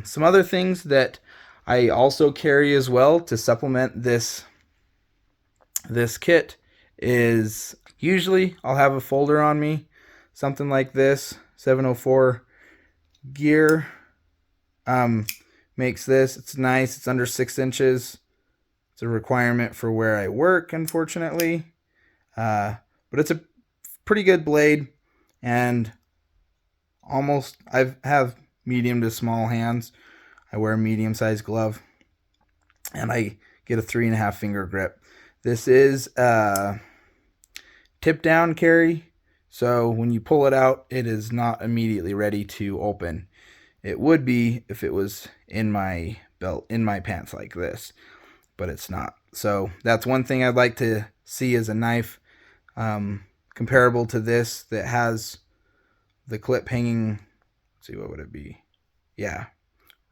Some other things that I also carry as well to supplement this kit is usually I'll have a folder on me, something like this. 704 gear makes this. It's nice. It's under 6 inches. It's a requirement for where I work, unfortunately. But it's a pretty good blade, and I have medium to small hands. I wear a medium-sized glove, and I get a 3.5 finger grip. This is a tip-down carry, so when you pull it out, it is not immediately ready to open. It would be if it was in my belt, in my pants like this, but it's not. So that's one thing I'd like to see as a knife comparable to this that has the clip hanging. Let's see, what would it be? Yeah,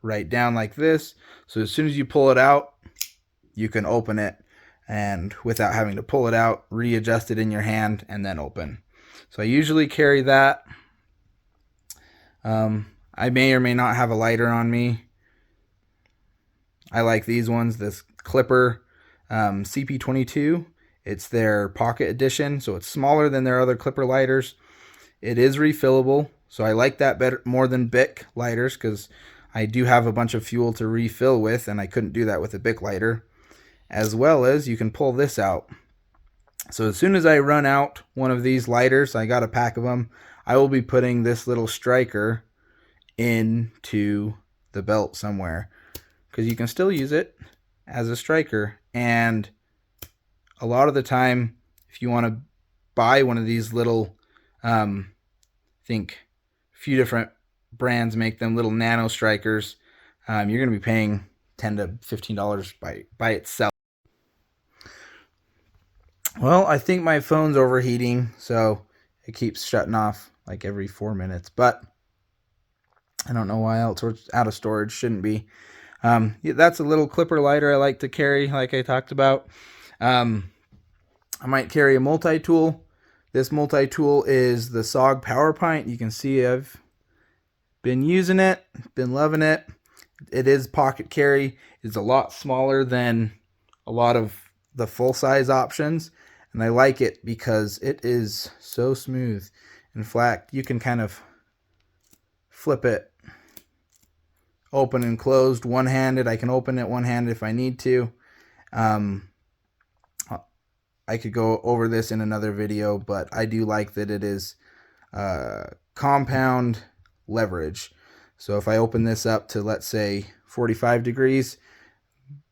right down like this. So as soon as you pull it out, you can open it, and without having to pull it out, readjust it in your hand and then open. So I usually carry that. I may or may not have a lighter on me. I like these ones, this Clipper CP22. It's their pocket edition, so it's smaller than their other Clipper lighters. It is refillable, so I like that better more than Bic lighters, because I do have a bunch of fuel to refill with, and I couldn't do that with a Bic lighter. As well as you can pull this out. So as soon as I run out one of these lighters, I got a pack of them, I will be putting this little striker into the belt somewhere, because you can still use it as a striker. And a lot of the time, if you want to buy one of these little, I think a few different brands make them little nano strikers, you're going to be paying $10 to $15 by itself. Well, I think my phone's overheating, so it keeps shutting off like every 4 minutes, but I don't know why else. It's out of storage. Shouldn't be. Yeah, that's a little Clipper lighter I like to carry, like I talked about. I might carry a multi-tool. This multi-tool is the SOG Power Pint. You can see I've been using it, been loving it. It is pocket carry. It's a lot smaller than a lot of the full-size options, and I like it because it is so smooth and flat. You can kind of flip it open and closed one-handed. I can open it one-handed if I need to. I could go over this in another video, but I do like that it is compound leverage. So if I open this up to, let's say, 45 degrees,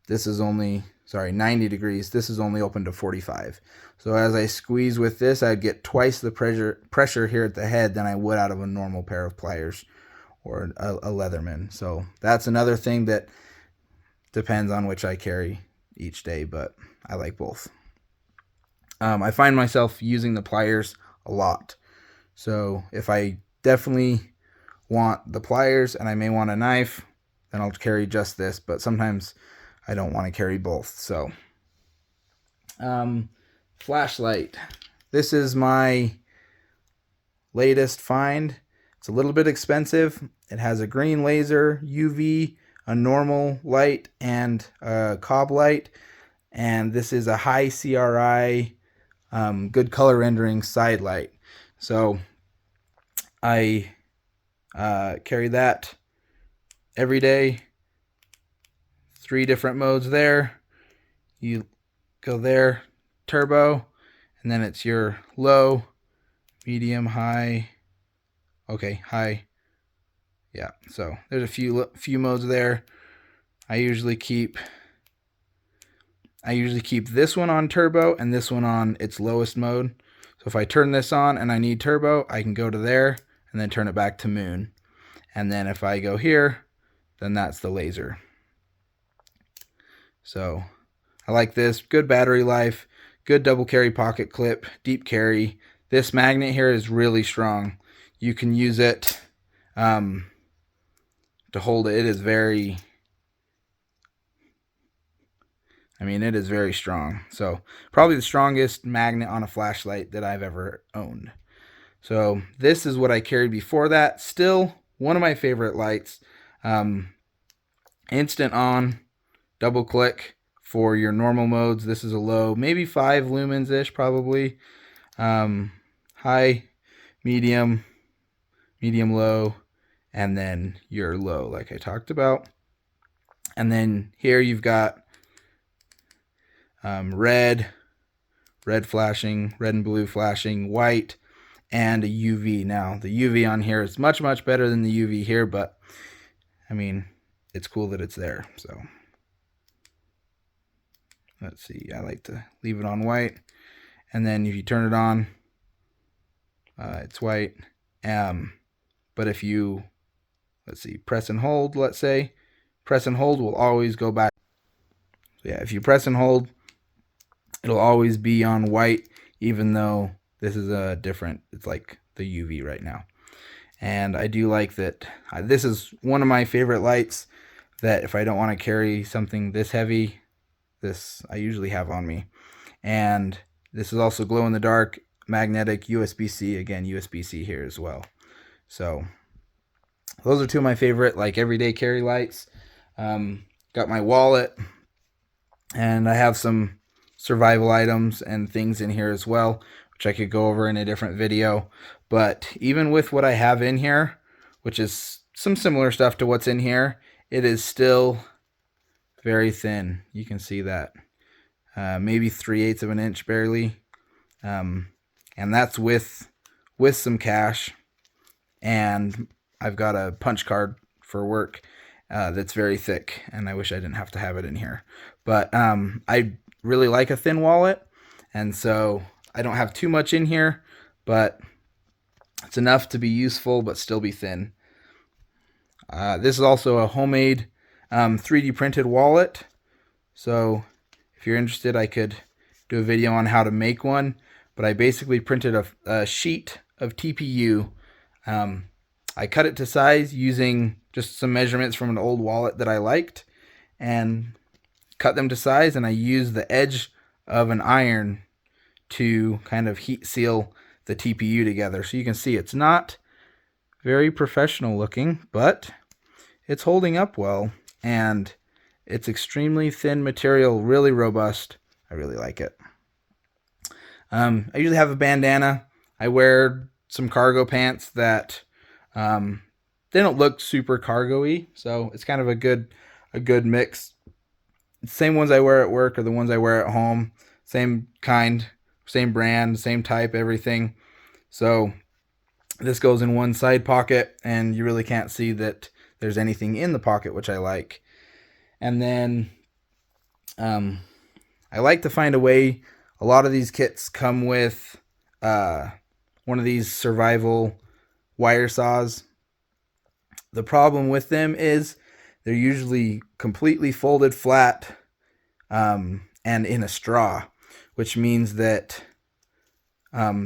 this is only, 90 degrees, this is only open to 45. So as I squeeze with this, I'd get twice the pressure here at the head than I would out of a normal pair of pliers or a Leatherman. So that's another thing that depends on which I carry each day, but I like both. I find myself using the pliers a lot. So if I definitely want the pliers and I may want a knife, then I'll carry just this, but sometimes I don't want to carry both. So flashlight. This is my latest find. It's a little bit expensive. It has a green laser, UV, a normal light, and a cob light. And this is a high CRI, good color rendering side light. So I carry that every day. 3 different modes there. You go there, turbo, and then it's your low, medium, high. Okay, high. Yeah, so there's a few modes there. I usually keep this one on turbo and this one on its lowest mode. So if I turn this on and I need turbo, I can go to there and then turn it back to moon. And then if I go here, then that's the laser. So I like this. Good battery life, good double carry pocket clip, deep carry. This magnet here is really strong. You can use it to hold it. It is very, it is very strong. So probably the strongest magnet on a flashlight that I've ever owned. So this is what I carried before that. Still one of my favorite lights. instant on, double click for your normal modes. This is a low, maybe 5 lumens ish probably. High, medium, medium low, and then your low like I talked about. And then here you've got red flashing, red and blue flashing, white, and a UV. Now the UV on here is much better than the UV here, but I mean, it's cool that it's there. So let's see, I like to leave it on white, and then if you turn it on, it's white. But if you, let's see, press and hold, let's say, press and hold will always go back. So yeah, if you press and hold, it'll always be on white, even though this is a different, it's like the UV right now. And I do like that. This is one of my favorite lights that if I don't want to carry something this heavy, this I usually have on me. And this is also glow in the dark, magnetic, USB-C, again USB-C here as well. So those are two of my favorite like everyday carry lights. Got my wallet, and I have some survival items and things in here as well, which I could go over in a different video. But even with what I have in here, which is some similar stuff to what's in here, it is still very thin. You can see that. Maybe 3/8 of an inch barely. And that's with some cash. And I've got a punch card for work that's very thick, and I wish I didn't have to have it in here. But I really like a thin wallet, and so I don't have too much in here, but it's enough to be useful but still be thin. This is also a homemade 3D printed wallet, so if you're interested, I could do a video on how to make one. But I basically printed a sheet of TPU. I cut it to size using just some measurements from an old wallet that I liked, and cut them to size, and I used the edge of an iron to kind of heat seal the TPU together. So you can see it's not very professional looking, but it's holding up well, and it's extremely thin material, really robust. I really like it. I usually have a bandana. I wear some cargo pants that they don't look super cargo-y, so it's kind of a good mix. Same ones I wear at work are the ones I wear at home. Same kind, same brand, same type, everything. So this goes in one side pocket, and you really can't see that there's anything in the pocket, which I like. And then I like to find a way. A lot of these kits come with one of these survival wire saws. The problem with them is they're usually completely folded flat and in a straw, which means that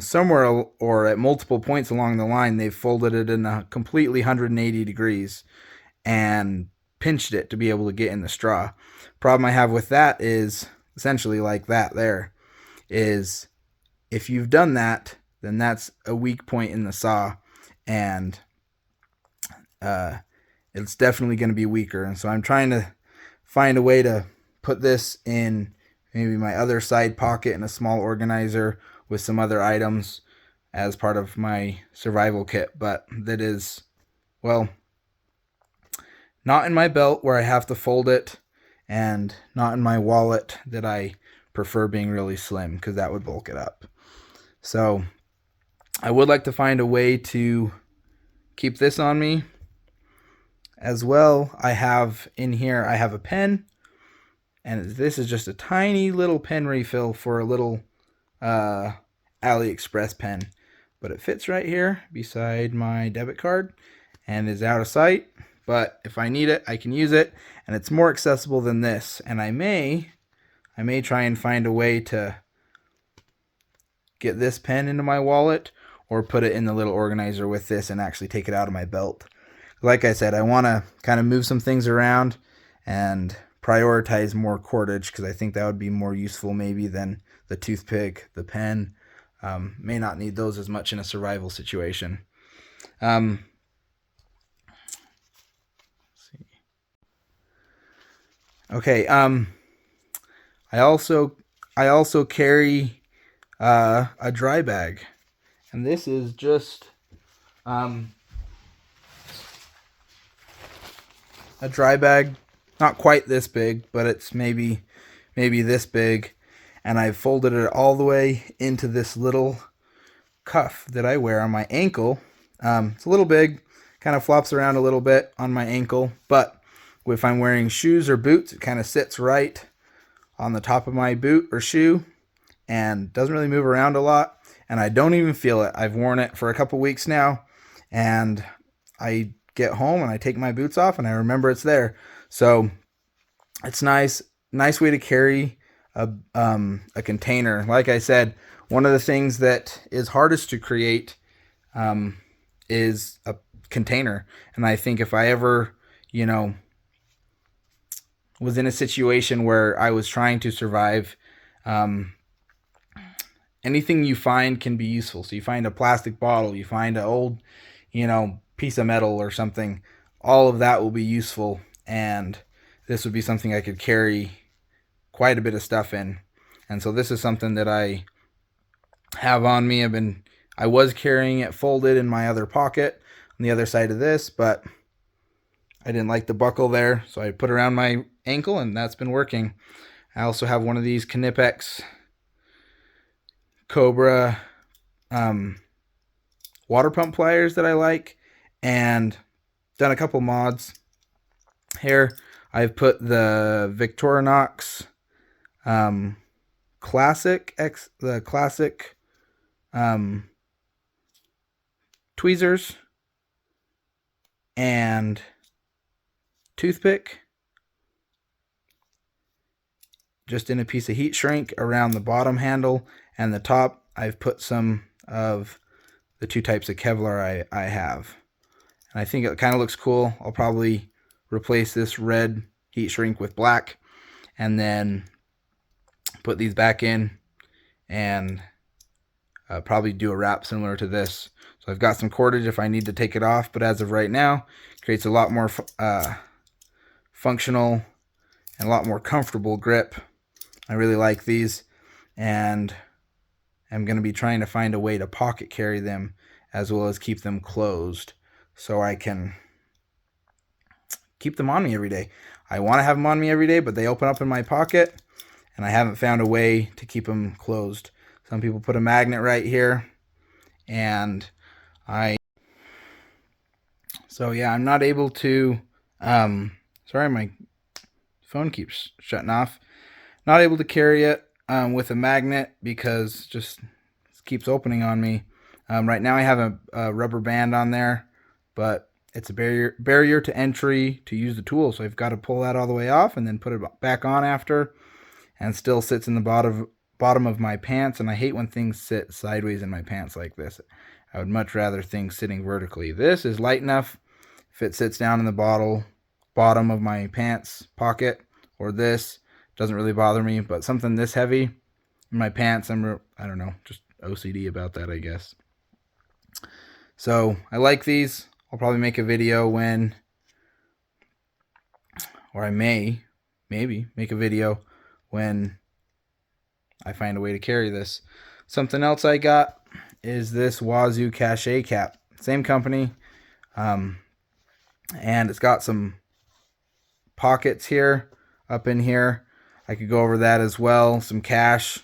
somewhere or at multiple points along the line, they've folded it in a completely 180 degrees and pinched it to be able to get in the straw. Problem I have with that is essentially like that there is if you've done that, then that's a weak point in the saw, and it's definitely going to be weaker. And so I'm trying to find a way to put this in maybe my other side pocket in a small organizer with some other items as part of my survival kit. But that is, well, not in my belt where I have to fold it, and not in my wallet that I prefer being really slim, because that would bulk it up. So I would like to find a way to keep this on me. As well, I have in here, I have a pen, and this is just a tiny little pen refill for a little AliExpress pen, but it fits right here beside my debit card and is out of sight. But if I need it, I can use it, and it's more accessible than this. And I may try and find a way to get this pen into my wallet, or put it in the little organizer with this and actually take it out of my belt. Like I said, I want to kind of move some things around and prioritize more cordage, because I think that would be more useful maybe than the toothpick, the pen. May not need those as much in a survival situation. Okay. I also carry a dry bag, and this is just a dry bag, not quite this big, but it's maybe this big, and I've folded it all the way into this little cuff that I wear on my ankle. It's a little big, kind of flops around a little bit on my ankle, but if I'm wearing shoes or boots, it kind of sits right on the top of my boot or shoe and doesn't really move around a lot, and I don't even feel it. I've worn it for a couple weeks now, and I get home and I take my boots off and I remember it's there. So it's nice way to carry a container. Like I said, one of the things that is hardest to create is a container, and I think if I ever, was in a situation where I was trying to survive, anything you find can be useful. So you find a plastic bottle, you find an old, piece of metal or something, all of that will be useful, and this would be something I could carry quite a bit of stuff in. And so this is something that I have on me. I was carrying it folded in my other pocket on the other side of this, but I didn't like the buckle there, so I put it around my ankle, and that's been working. I also have one of these Knipex Cobra water pump pliers that I like, and done a couple mods. Here I've put the Victorinox classic tweezers and toothpick just in a piece of heat shrink around the bottom handle, and the top I've put some of the two types of Kevlar I have, and I think it kind of looks cool. I'll probably replace this red heat shrink with black and then put these back in and probably do a wrap similar to this. So I've got some cordage if I need to take it off, but as of right now, it creates a lot more functional and a lot more comfortable grip. I really like these, and I'm going to be trying to find a way to pocket carry them as well as keep them closed so I can keep them on me every day. I want to have them on me every day, but they open up in my pocket, and I haven't found a way to keep them closed. Some people put a magnet right here, and I'm not able to, sorry, my phone keeps shutting off. Not able to carry it with a magnet because just keeps opening on me. Right now I have a rubber band on there, but it's a barrier to entry to use the tool. So I've got to pull that all the way off and then put it back on after, and still sits in the bottom of my pants. And I hate when things sit sideways in my pants like this. I would much rather things sitting vertically. This is light enough if it sits down in the bottom of my pants pocket, or this doesn't really bother me, but something this heavy in my pants, I don't know, just OCD about that, I guess. So I like these. I'll probably make a video I maybe make a video when I find a way to carry this. Something else I got is this Wazoo Cache Cap. Same company. And it's got some pockets here, up in here. I could go over that as well. Some cache.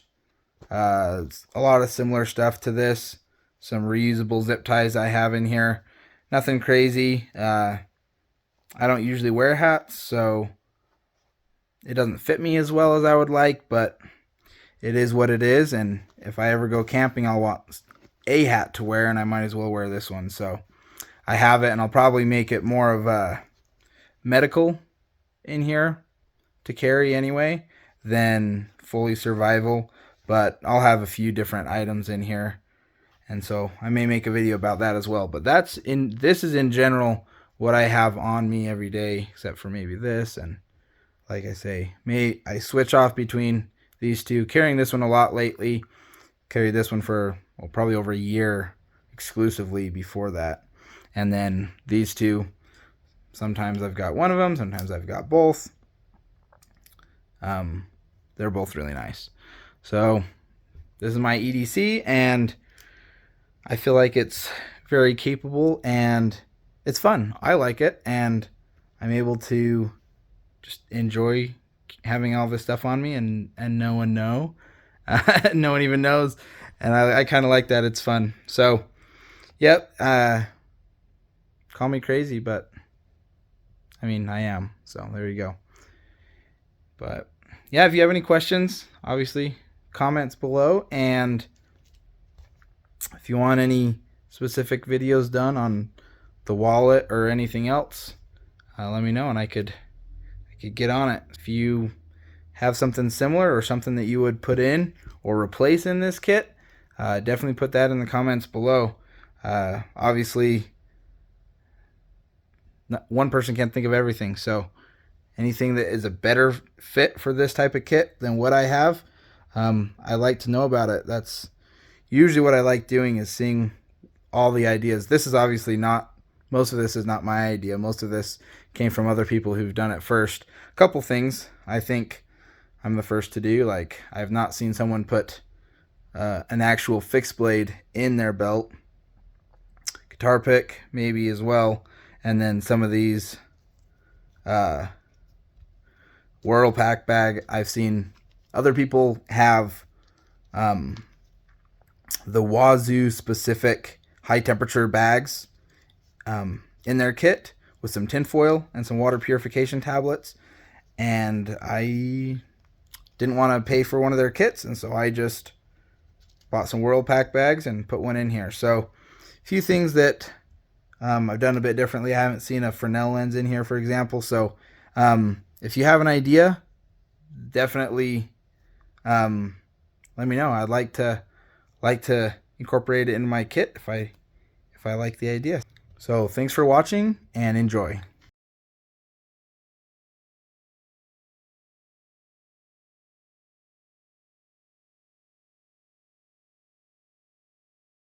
A lot of similar stuff to this. Some reusable zip ties I have in here. Nothing crazy. I don't usually wear hats, so it doesn't fit me as well as I would like, but it is what it is, and if I ever go camping, I'll want a hat to wear, and I might as well wear this one. So I have it, and I'll probably make it more of a medical in here to carry anyway than fully survival, but I'll have a few different items in here, and so I may make a video about that as well. But this is in general what I have on me every day, except for maybe this. And like I say, I switch off between these two, carrying this one a lot lately. Carried this one for probably over a year exclusively before that, and then these two, sometimes I've got one of them, sometimes I've got both. They're both really nice. So this is my EDC, and I feel like it's very capable and it's fun. I like it, and I'm able to just enjoy having all this stuff on me, and no one no one even knows, and I kind of like that. It's fun. So yep, call me crazy, but I mean, I am. So there you go. But yeah, if you have any questions, obviously comments below, and if you want any specific videos done on the wallet or anything else, let me know, and I could get on it. If you have something similar or something that you would put in or replace in this kit, definitely put that in the comments below. Obviously, one person can't think of everything, so anything that is a better fit for this type of kit than what I have, I like to know about it. That's usually what I like doing, is seeing all the ideas. This is obviously not, most of this is not my idea. Most of this came from other people who've done it first. A couple things I think I'm the first to do. Like, I have not seen someone put an actual fixed blade in their belt. Guitar pick maybe as well. And then some of these Whirl pack bag, I've seen other people have the Wazoo specific high temperature bags in their kit with some tinfoil and some water purification tablets, and I didn't want to pay for one of their kits, and so I just bought some Whirl pack bags and put one in here. So a few things that I've done a bit differently. I haven't seen a Fresnel lens in here, for example. So if you have an idea, definitely let me know. I'd like to incorporate it in my kit if I like the idea. So thanks for watching, and enjoy.